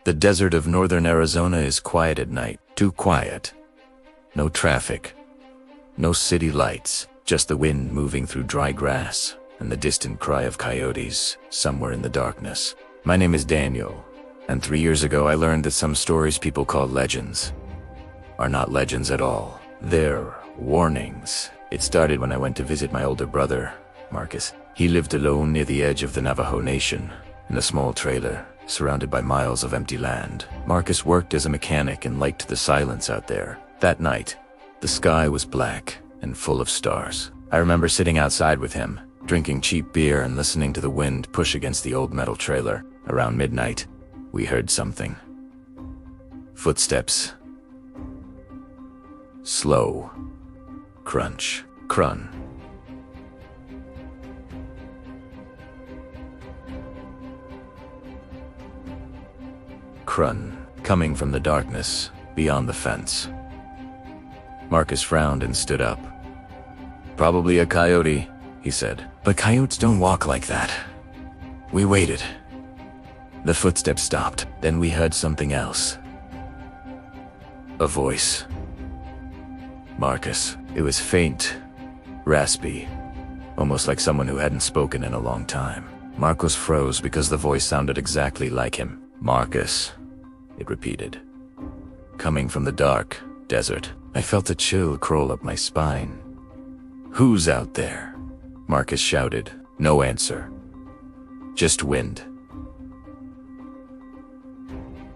The desert of northern Arizona is quiet at night. Too quiet. No traffic. No city lights. Just the wind moving through dry grass and the distant cry of coyotes somewhere in the darkness. My name is Daniel, and 3 years ago I learned that some stories people call legends are not legends at all. They're warnings. It started when I went to visit my older brother, Marcus. He lived alone near the edge of the Navajo Nation, in a small trailer, surrounded by miles of empty land. Marcus worked as a mechanic and liked the silence out there. That night, the sky was black and full of stars. I remember sitting outside with him, drinking cheap beer and listening to the wind push against the old metal trailer. Around midnight, we heard something. Footsteps. Slow. Crunch. Crun. Crun, coming from the darkness beyond the fence. Marcus frowned and stood up. "Probably a coyote," he said. "But coyotes don't walk like that." We waited. The footsteps stopped. Then we heard something else. A voice. Marcus. It was faint, raspy, almost like someone who hadn't spoken in a long time. Marcus froze because the voice sounded exactly like him. "Marcus," it repeated. Coming from the dark desert, I felt a chill crawl up my spine. "Who's out there?" Marcus shouted. No answer. Just wind.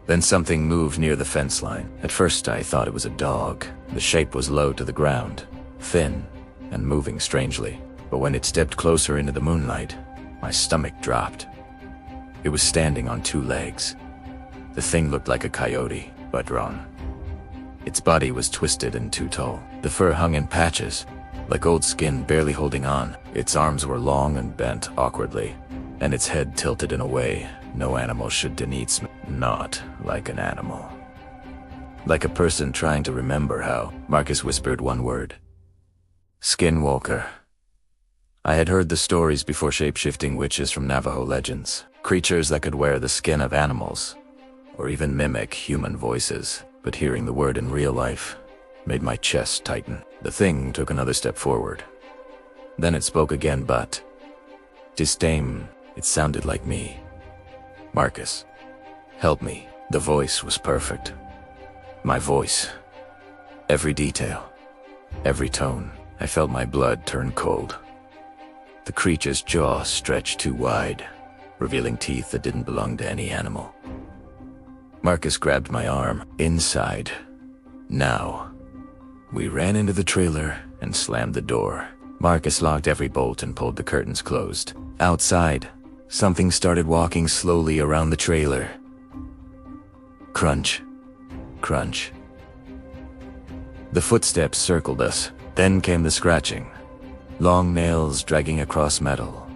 Then something moved near the fence line. At first I thought it was a dog. The shape was low to the ground, thin, and moving strangely. But when it stepped closer into the moonlight, my stomach dropped. It was standing on 2 legs. The thing looked like a coyote, but wrong. Its body was twisted and too tall. The fur hung in patches, like old skin barely holding on. Its arms were long and bent awkwardly, and its head tilted in a way no animal should needs. Not like an animal. Like a person trying to remember how. Marcus whispered one word. Skinwalker. I had heard the stories before, shape-shifting witches from Navajo legends. Creatures that could wear the skin of animals, or even mimic human voices. But hearing the word in real life made my chest tighten. The thing took another step forward. Then it spoke again, but disdain. It sounded like me. "Marcus, help me." The voice was perfect. My voice. Every detail. Every tone. I felt my blood turn cold. The creature's jaw stretched too wide, revealing teeth that didn't belong to any animal. Marcus grabbed my arm. "Inside. Now." We ran into the trailer and slammed the door. Marcus locked every bolt and pulled the curtains closed. Outside, something started walking slowly around the trailer. Crunch. Crunch. The footsteps circled us. Then came the scratching. Long nails dragging across metal.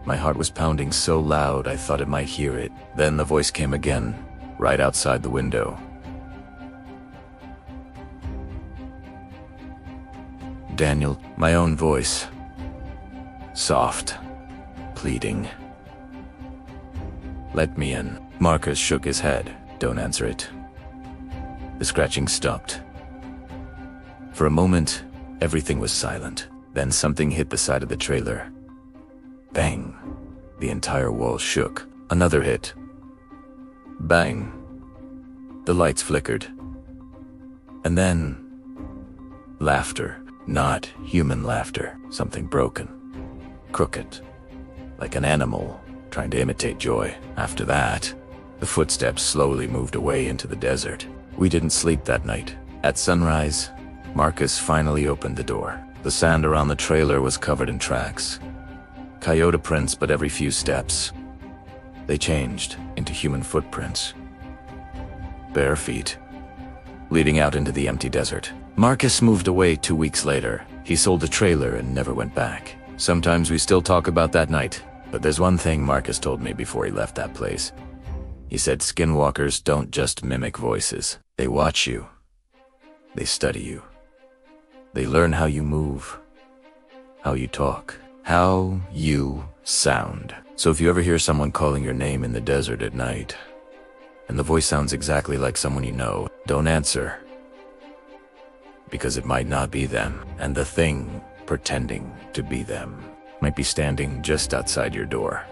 My heart was pounding so loud I thought it might hear it. Then the voice came again, right outside the window. Daniel, my own voice. Soft. Pleading. "Let me in." Marcus shook his head. "Don't answer it." The scratching stopped. For a moment, everything was silent. Then something hit the side of the trailer. Bang. The entire wall shook. Another hit. Bang. The lights flickered. And then laughter. Not human laughter. Something broken. Crooked. Like an animal trying to imitate joy. After that, the footsteps slowly moved away into the desert. We didn't sleep that night. At sunrise, Marcus finally opened the door. The sand around the trailer was covered in tracks. Coyote prints, but every few steps, they changed into human footprints. Bare feet, leading out into the empty desert. Marcus moved away 2 weeks later. He sold the trailer and never went back. Sometimes we still talk about that night, but there's one thing Marcus told me before he left that place. He said Skinwalkers don't just mimic voices. They watch you. They study you. They learn how you move, how you talk, how you sound. So if you ever hear someone calling your name in the desert at night, and the voice sounds exactly like someone you know. Don't answer, because it might not be them, and the thing pretending to be them might be standing just outside your door.